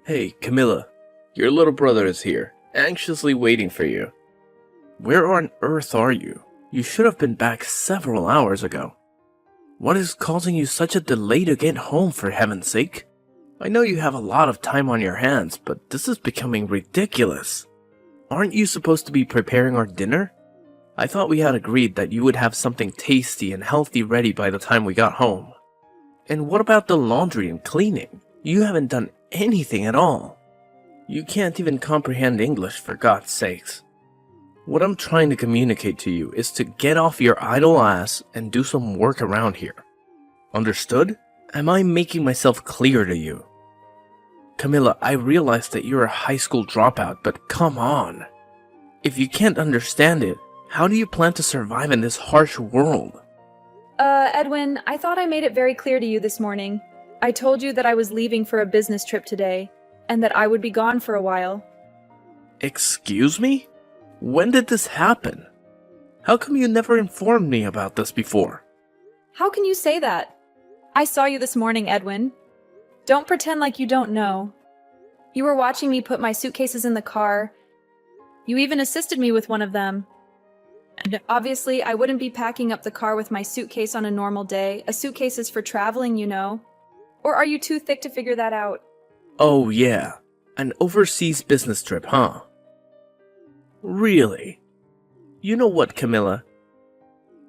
Hey, Camilla. Your little brother is here, anxiously waiting for you. Where on earth are you? You should have been back several hours ago. What is causing you such a delay to get home, for heaven's sake? I know you have a lot of time on your hands, but this is becoming ridiculous. Aren't you supposed to be preparing our dinner? I thought we had agreed that you would have something tasty and healthy ready by the time we got home. And what about the laundry and cleaning? You haven't done anything at all. You can't even comprehend English, for God's sakes. What I'm trying to communicate to you is to get off your idle ass and do some work around here. Understood? Am I making myself clear to you? Camilla, I realize that you're a high school dropout, but come on. If you can't understand it, how do you plan to survive in this harsh world? Edwin, I thought I made it very clear to you this morning. I told you that I was leaving for a business trip today, and that I would be gone for a while. Excuse me? When did this happen? How come you never informed me about this before? How can you say that? I saw you this morning, Edwin. Don't pretend like you don't know. You were watching me put my suitcases in the car. You even assisted me with one of them. And obviously, I wouldn't be packing up the car with my suitcase on a normal day. A suitcase is for traveling, you know. Or are you too thick to figure that out? Oh yeah, an overseas business trip, huh? Really? You know what, Camilla?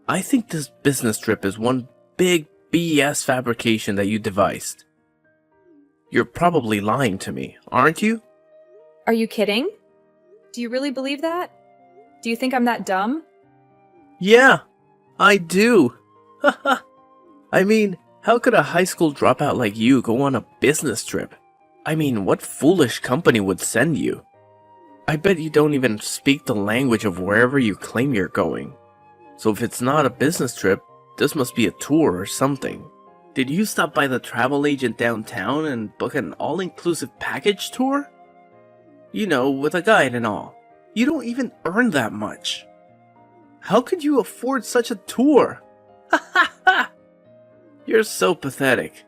I think this business trip is one big BS fabrication that you devised. You're probably lying to me, aren't you? Are you kidding? Do you really believe that? Do you think I'm that dumb? Yeah, I do. Haha. I mean, how could a high school dropout like you go on a business trip? I mean, what foolish company would send you? I bet you don't even speak the language of wherever you claim you're going. So if it's not a business trip, this must be a tour or something. Did you stop by the travel agent downtown and book an all-inclusive package tour? You know, with a guide and all. You don't even earn that much. How could you afford such a tour? Ha ha ha! You're so pathetic.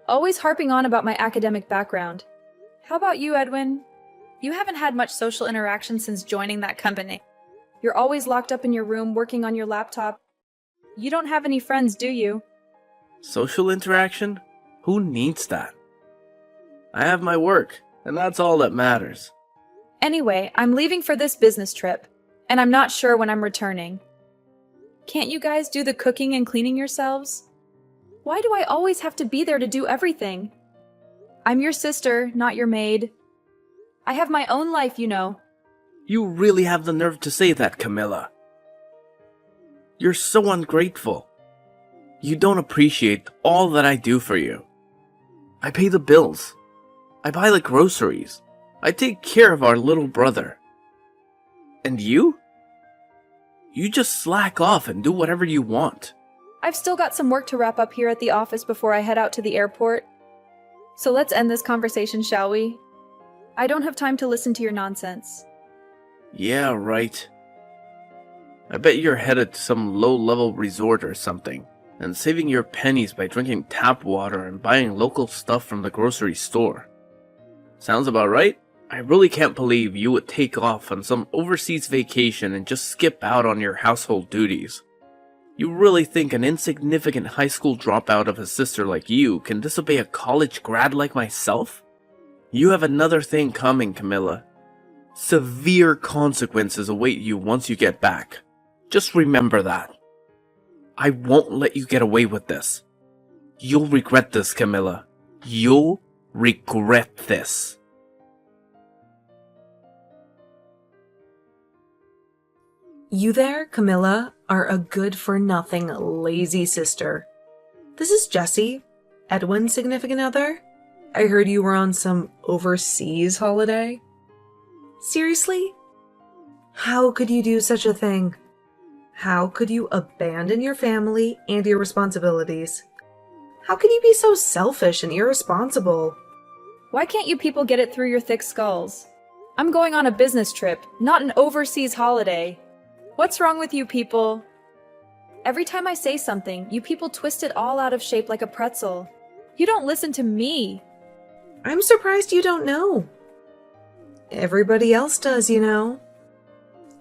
Always harping on about my academic background. How about you, Edwin? You haven't had much social interaction since joining that company. You're always locked up in your room working on your laptop. You don't have any friends, do you? Social interaction? Who needs that? I have my work, and that's all that matters. Anyway, I'm leaving for this business trip, and I'm not sure when I'm returning. Can't you guys do the cooking and cleaning yourselves? Why do I always have to be there to do everything? I'm your sister, not your maid. I have my own life, you know. You really have the nerve to say that, Camilla. You're so ungrateful. You don't appreciate all that I do for you. I pay the bills. I buy the groceries. I take care of our little brother. And you? You just slack off and do whatever you want. I've still got some work to wrap up here at the office before I head out to the airport. So let's end this conversation, shall we? I don't have time to listen to your nonsense. Yeah, right. I bet you're headed to some low-level resort or something, and saving your pennies by drinking tap water and buying local stuff from the grocery store. Sounds about right? I really can't believe you would take off on some overseas vacation and just skip out on your household duties. You really think an insignificant high school dropout of a sister like you can disobey a college grad like myself? You have another thing coming, Camilla. Severe consequences await you once you get back. Just remember that. I won't let you get away with this. You'll regret this, Camilla. You'll regret this. You there, Camilla, are a good-for-nothing, lazy sister. This is Jessie, Edwin's significant other. I heard you were on some overseas holiday. Seriously? How could you do such a thing? How could you abandon your family and your responsibilities? How can you be so selfish and irresponsible? Why can't you people get it through your thick skulls? I'm going on a business trip, not an overseas holiday. What's wrong with you people? Every time I say something, you people twist it all out of shape like a pretzel. You don't listen to me. I'm surprised you don't know. Everybody else does, you know.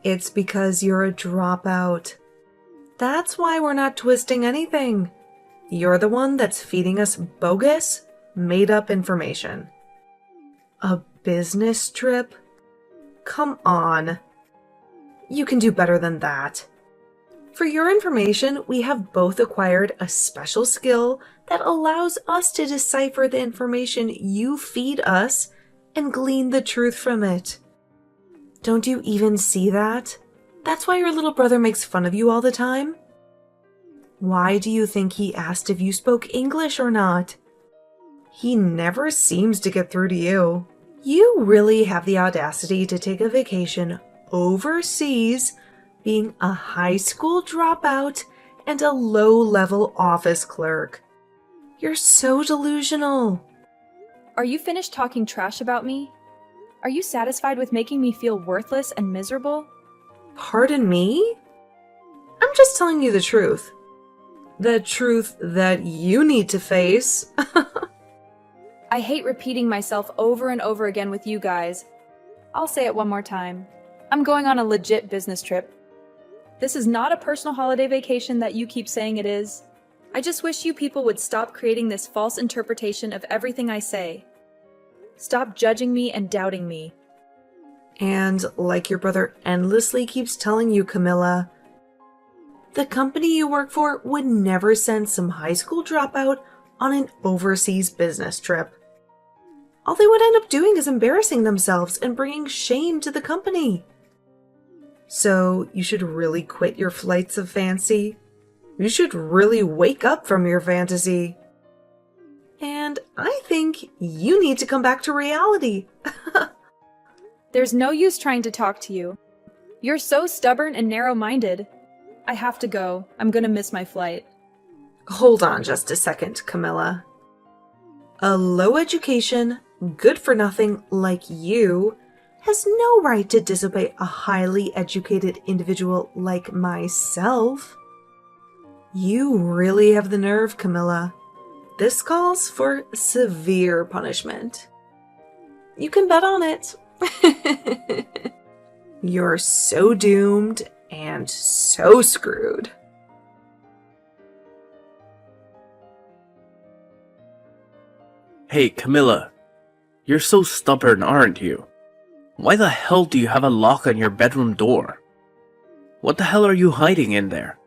It's because you're a dropout. That's why we're not twisting anything. You're the one that's feeding us bogus, made-up information. A business trip? Come on. You can do better than that. For your information, we have both acquired a special skill that allows us to decipher the information you feed us and glean the truth from it. Don't you even see that? That's why your little brother makes fun of you all the time. Why do you think he asked if you spoke English or not? He never seems to get through to you. You really have the audacity to take a vacation overseas, being a high school dropout and a low-level office clerk. You're so delusional. Are you finished talking trash about me? Are you satisfied with making me feel worthless and miserable? Pardon me? I'm just telling you the truth. The truth that you need to face. I hate repeating myself over and over again with you guys. I'll say it one more time. I'm going on a legit business trip. This is not a personal holiday vacation that you keep saying it is. I just wish you people would stop creating this false interpretation of everything I say. Stop judging me and doubting me. And like your brother endlessly keeps telling you, Camilla, the company you work for would never send some high school dropout on an overseas business trip. All they would end up doing is embarrassing themselves and bringing shame to the company. So you should really quit your flights of fancy. You should really wake up from your fantasy. And I think you need to come back to reality. There's no use trying to talk to you. You're so stubborn and narrow-minded. I have to go. I'm gonna miss my flight. Hold on just a second, Camilla. A low education, good-for-nothing like you has no right to disobey a highly educated individual like myself. You really have the nerve, Camilla. This calls for severe punishment. You can bet on it. You're so doomed and so screwed. Hey, Camilla. You're so stubborn, aren't you? Why the hell do you have a lock on your bedroom door? What the hell are you hiding in there?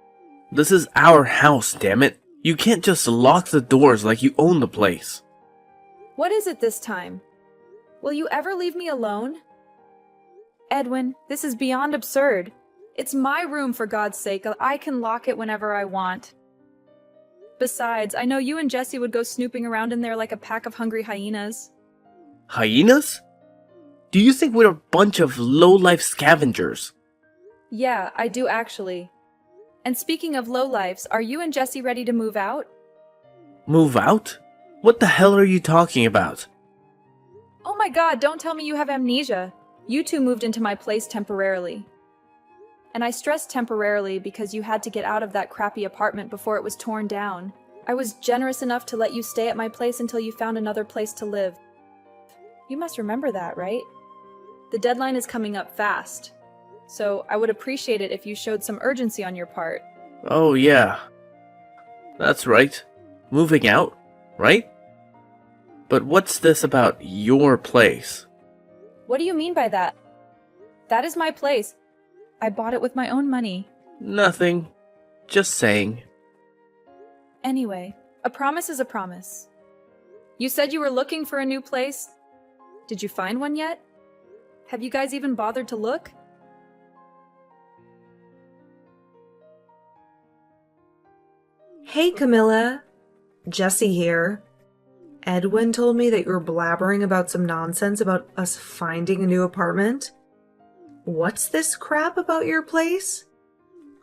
This is our house, damn it. You can't just lock the doors like you own the place. What is it this time? Will you ever leave me alone? Edwin, this is beyond absurd. It's my room, for God's sake. I can lock it whenever I want. Besides, I know you and Jesse would go snooping around in there like a pack of hungry hyenas. Hyenas? Do you think we're a bunch of low-life scavengers? Yeah, I do actually. And speaking of lowlifes, are you and Jesse ready to move out? Move out? What the hell are you talking about? Oh my God, don't tell me you have amnesia. You two moved into my place temporarily. And I stress temporarily because you had to get out of that crappy apartment before it was torn down. I was generous enough to let you stay at my place until you found another place to live. You must remember that, right? The deadline is coming up fast. So I would appreciate it if you showed some urgency on your part. Oh yeah. That's right. Moving out, right? But what's this about your place? What do you mean by that? That is my place. I bought it with my own money. Nothing. Just saying. Anyway, a promise is a promise. You said you were looking for a new place. Did you find one yet? Have you guys even bothered to look? Hey, Camilla. Jesse here. Edwin told me that you were blabbering about some nonsense about us finding a new apartment. What's this crap about your place?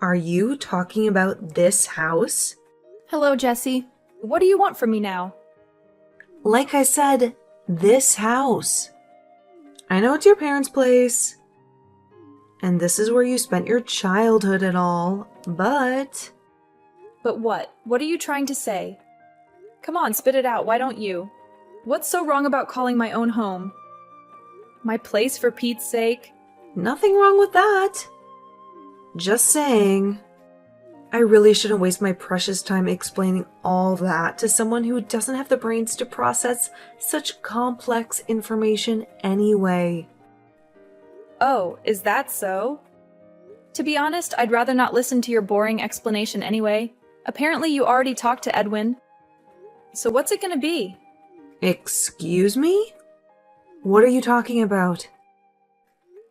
Are you talking about this house? Hello, Jesse. What do you want from me now? Like I said, this house. I know it's your parents' place. And this is where you spent your childhood and all, but... But what? What are you trying to say? Come on, spit it out, why don't you? What's so wrong about calling my own home? My place, for Pete's sake. Nothing wrong with that. Just saying. I really shouldn't waste my precious time explaining all that to someone who doesn't have the brains to process such complex information anyway. Oh, is that so? To be honest, I'd rather not listen to your boring explanation anyway. Apparently you already talked to Edwin. So what's it gonna be? Excuse me? What are you talking about?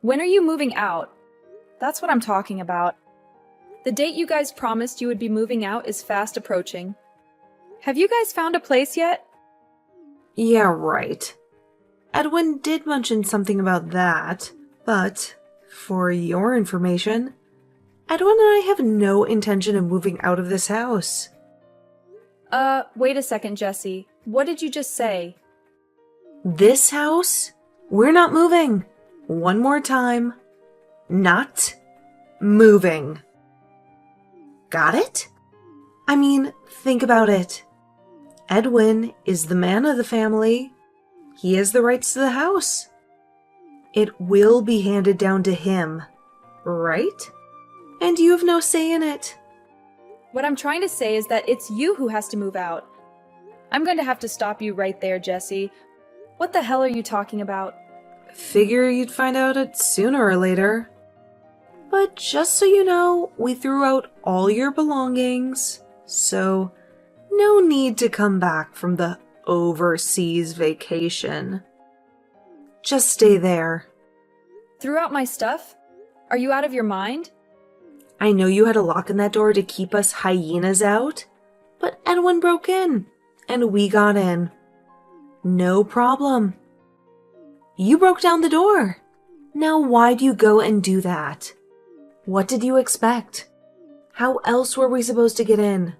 When are you moving out? That's what I'm talking about. The date you guys promised you would be moving out is fast approaching. Have you guys found a place yet? Yeah, right. Edwin did mention something about that, but for your information, Edwin and I have no intention of moving out of this house. Wait a second, Jesse. What did you just say? This house? We're not moving. One more time. Not moving. Got it? I mean, think about it. Edwin is the man of the family. He has the rights to the house. It will be handed down to him, right? And you have no say in it. What I'm trying to say is that it's you who has to move out. I'm going to have to stop you right there, Jesse. What the hell are you talking about? Figure you'd find out it sooner or later. But just so you know, we threw out all your belongings, so no need to come back from the overseas vacation. Just stay there. Threw out my stuff? Are you out of your mind? I know you had a lock on that door to keep us hyenas out, but Edwin broke in, and we got in. No problem. You broke down the door. Now why'd you go and do that? What did you expect? How else were we supposed to get in?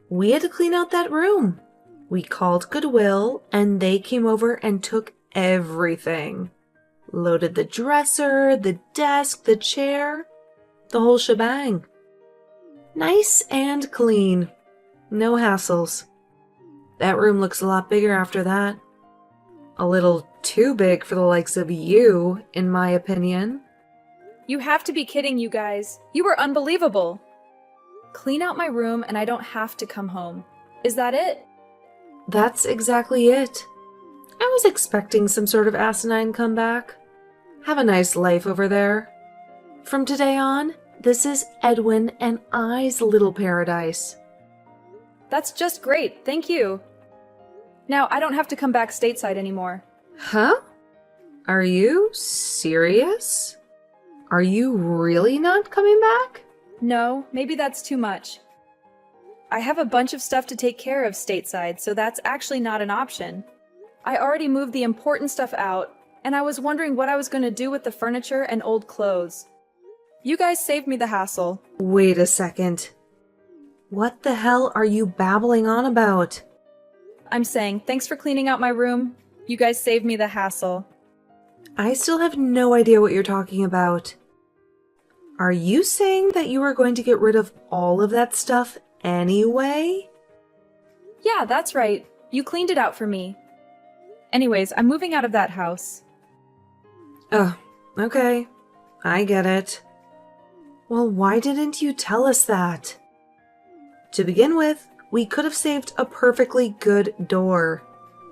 We had to clean out that room. We called Goodwill, and they came over and took everything. Loaded the dresser, the desk, the chair, the whole shebang. Nice and clean. No hassles. That room looks a lot bigger after that. A little too big for the likes of you, in my opinion. You have to be kidding, you guys. You were unbelievable. Clean out my room and I don't have to come home. Is that it? That's exactly it. I was expecting some sort of asinine comeback. Have a nice life over there. From today on, this is Edwin and I's little paradise. That's just great, thank you. Now I don't have to come back stateside anymore. Huh? Are you serious? Are you really not coming back? No, maybe that's too much. I have a bunch of stuff to take care of stateside, so that's actually not an option. I already moved the important stuff out, and I was wondering what I was going to do with the furniture and old clothes. You guys saved me the hassle. Wait a second. What the hell are you babbling on about? I'm saying, thanks for cleaning out my room. You guys saved me the hassle. I still have no idea what you're talking about. Are you saying that you are going to get rid of all of that stuff anyway? Yeah, that's right. You cleaned it out for me. Anyways, I'm moving out of that house. Oh, okay. I get it. Well, why didn't you tell us that? To begin with, we could have saved a perfectly good door.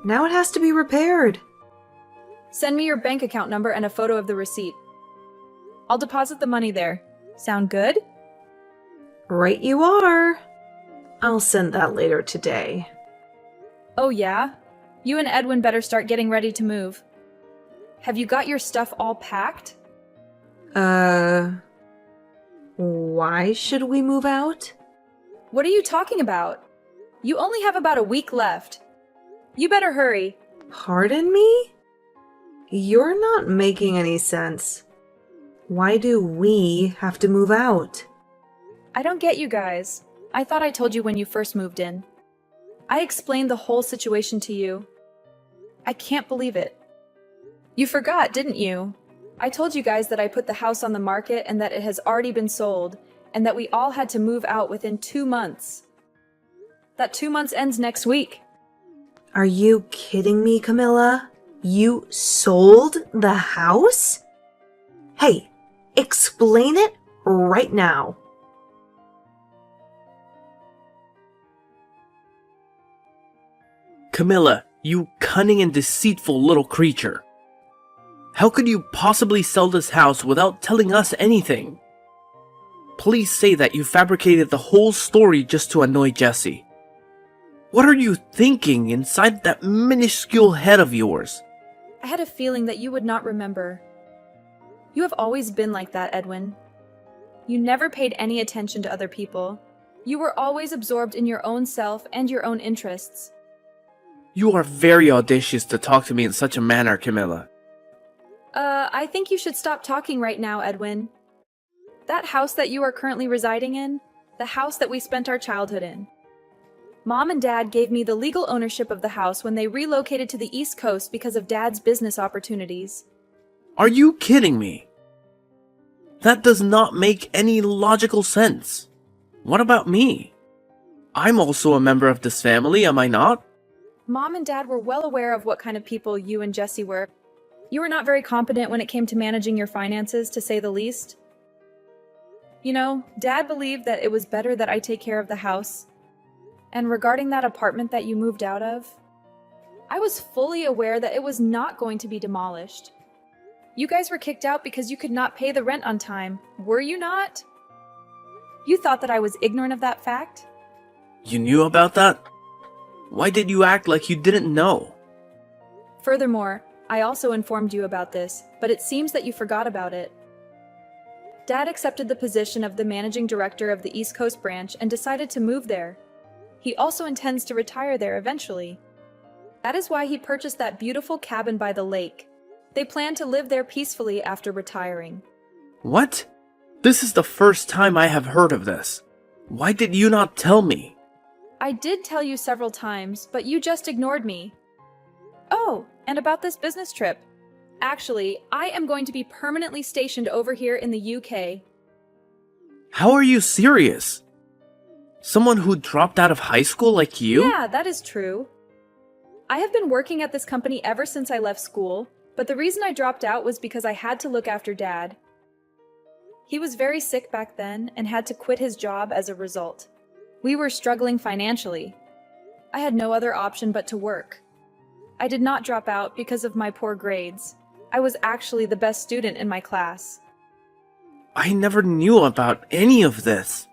Now it has to be repaired. Send me your bank account number and a photo of the receipt. I'll deposit the money there. Sound good? Right you are. I'll send that later today. Oh yeah? You and Edwin better start getting ready to move. Have you got your stuff all packed? Why should we move out? What are you talking about? You only have about a week left. You better hurry. Pardon me? You're not making any sense. Why do we have to move out? I don't get you guys. I thought I told you when you first moved in. I explained the whole situation to you. I can't believe it. You forgot, didn't you? I told you guys that I put the house on the market and that it has already been sold, and that we all had to move out within 2 months. That 2 months ends next week. Are you kidding me, Camilla? You sold the house? Hey, explain it right now. Camilla, you cunning and deceitful little creature. How could you possibly sell this house without telling us anything? Please say that you fabricated the whole story just to annoy Jesse. What are you thinking inside that minuscule head of yours? I had a feeling that you would not remember. You have always been like that, Edwin. You never paid any attention to other people. You were always absorbed in your own self and your own interests. You are very audacious to talk to me in such a manner, Camilla. I think you should stop talking right now, Edwin. That house that you are currently residing in, the house that we spent our childhood in. Mom and Dad gave me the legal ownership of the house when they relocated to the East Coast because of Dad's business opportunities. Are you kidding me? That does not make any logical sense. What about me? I'm also a member of this family, am I not? Mom and Dad were well aware of what kind of people you and Jesse were. You were not very competent when it came to managing your finances, to say the least. You know, Dad believed that it was better that I take care of the house. And regarding that apartment that you moved out of, I was fully aware that it was not going to be demolished. You guys were kicked out because you could not pay the rent on time, were you not? You thought that I was ignorant of that fact? You knew about that? Why did you act like you didn't know? Furthermore, I also informed you about this, but it seems that you forgot about it. Dad accepted the position of the managing director of the East Coast branch and decided to move there. He also intends to retire there eventually. That is why he purchased that beautiful cabin by the lake. They plan to live there peacefully after retiring. What? This is the first time I have heard of this. Why did you not tell me? I did tell you several times, but you just ignored me. Oh, and about this business trip. Actually, I am going to be permanently stationed over here in the UK. How are you serious? Someone who dropped out of high school like you? Yeah, that is true. I have been working at this company ever since I left school, but the reason I dropped out was because I had to look after Dad. He was very sick back then and had to quit his job as a result. We were struggling financially. I had no other option but to work. I did not drop out because of my poor grades. I was actually the best student in my class. I never knew about any of this.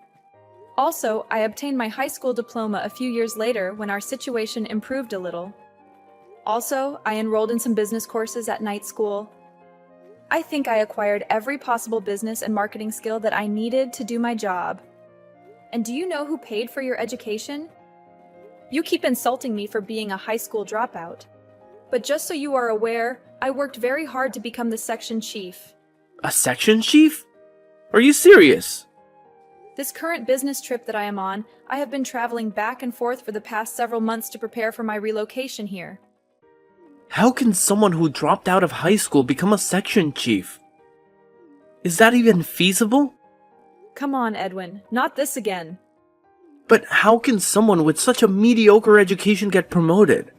Also, I obtained my high school diploma a few years later when our situation improved a little. Also, I enrolled in some business courses at night school. I think I acquired every possible business and marketing skill that I needed to do my job. And do you know who paid for your education? You keep insulting me for being a high school dropout. But just so you are aware, I worked very hard to become the section chief. A section chief? Are you serious? This current business trip that I am on, I have been traveling back and forth for the past several months to prepare for my relocation here. How can someone who dropped out of high school become a section chief? Is that even feasible? Come on, Edwin, not this again. But how can someone with such a mediocre education get promoted?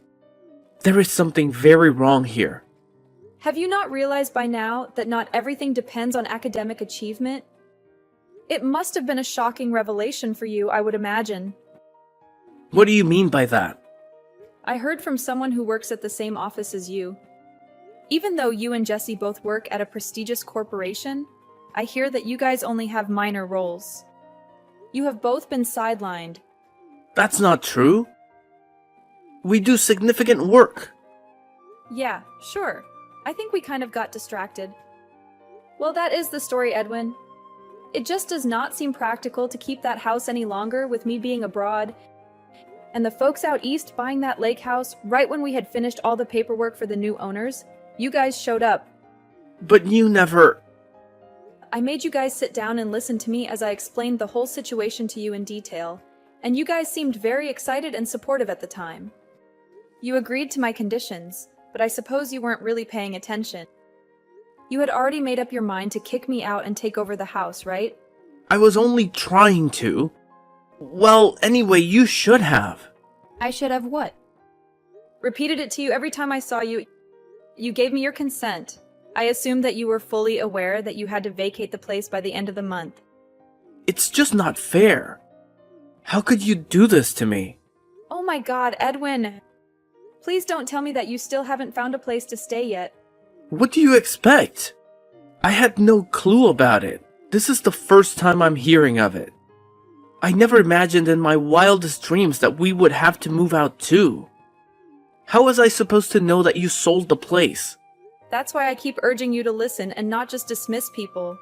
There is something very wrong here. Have you not realized by now that not everything depends on academic achievement? It must have been a shocking revelation for you, I would imagine. What do you mean by that? I heard from someone who works at the same office as you. Even though you and Jesse both work at a prestigious corporation, I hear that you guys only have minor roles. You have both been sidelined. That's not true. We do significant work. Yeah, sure. I think we kind of got distracted. Well, that is the story, Edwin. It just does not seem practical to keep that house any longer with me being abroad, and the folks out east buying that lake house right when we had finished all the paperwork for the new owners. You guys showed up. But you never... I made you guys sit down and listen to me as I explained the whole situation to you in detail, and you guys seemed very excited and supportive at the time. You agreed to my conditions, but I suppose you weren't really paying attention. You had already made up your mind to kick me out and take over the house, right? I was only trying to. Well, anyway, you should have. I should have what? Repeated it to you every time I saw you. You gave me your consent. I assumed that you were fully aware that you had to vacate the place by the end of the month. It's just not fair. How could you do this to me? Oh my God, Edwin. Please don't tell me that you still haven't found a place to stay yet. What do you expect? I had no clue about it. This is the first time I'm hearing of it. I never imagined in my wildest dreams that we would have to move out too. How was I supposed to know that you sold the place? That's why I keep urging you to listen and not just dismiss people.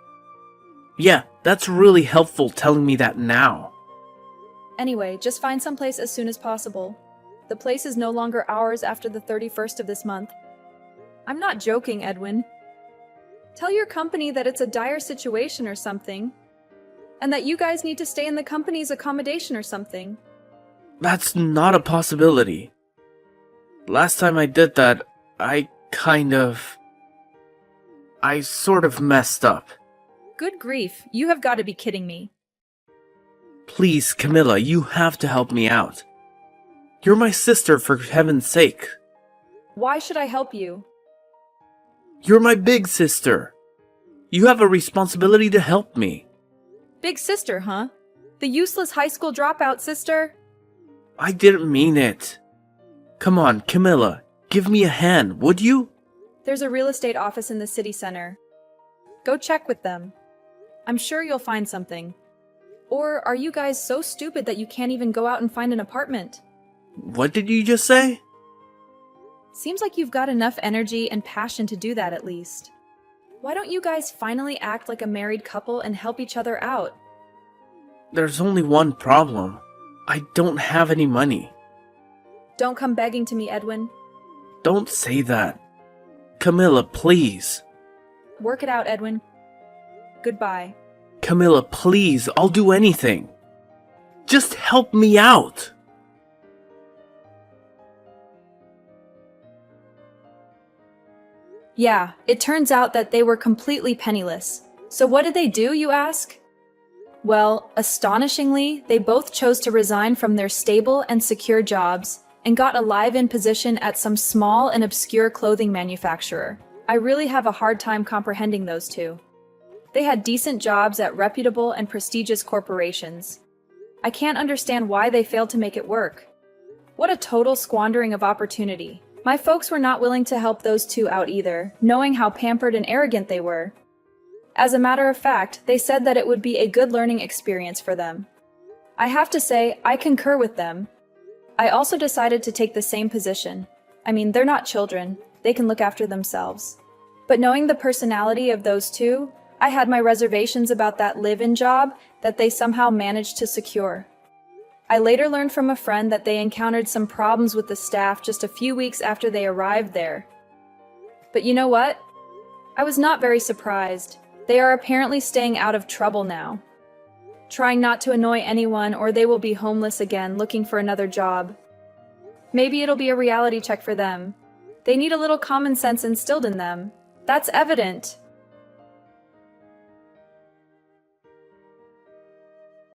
Yeah, that's really helpful telling me that now. Anyway, just find someplace as soon as possible. The place is no longer ours after the 31st of this month. I'm not joking, Edwin. Tell your company that it's a dire situation or something, and that you guys need to stay in the company's accommodation or something. That's not a possibility. Last time I did that, I sort of messed up. Good grief, you have got to be kidding me. Please, Camilla, you have to help me out. You're my sister, for heaven's sake. Why should I help you? You're my big sister. You have a responsibility to help me. Big sister, huh? The useless high school dropout sister? I didn't mean it. Come on, Camilla, give me a hand, would you? There's a real estate office in the city center. Go check with them. I'm sure you'll find something. Or are you guys so stupid that you can't even go out and find an apartment? What did you just say? Seems like you've got enough energy and passion to do that at least. Why don't you guys finally act like a married couple and help each other out? There's only one problem. I don't have any money. Don't come begging to me, Edwin. Don't say that. Camilla, please. Work it out, Edwin. Goodbye. Camilla, please, I'll do anything. Just help me out. Yeah, it turns out that they were completely penniless. So what did they do, you ask? Well, astonishingly, they both chose to resign from their stable and secure jobs and got a live-in position at some small and obscure clothing manufacturer. I really have a hard time comprehending those two. They had decent jobs at reputable and prestigious corporations. I can't understand why they failed to make it work. What a total squandering of opportunity. My folks were not willing to help those two out either, knowing how pampered and arrogant they were. As a matter of fact, they said that it would be a good learning experience for them. I have to say, I concur with them. I also decided to take the same position. I mean, they're not children. They can look after themselves. But knowing the personality of those two, I had my reservations about that live-in job that they somehow managed to secure. I later learned from a friend that they encountered some problems with the staff just a few weeks after they arrived there. But you know what? I was not very surprised. They are apparently staying out of trouble now. Trying not to annoy anyone, or they will be homeless again, looking for another job. Maybe it'll be a reality check for them. They need a little common sense instilled in them. That's evident.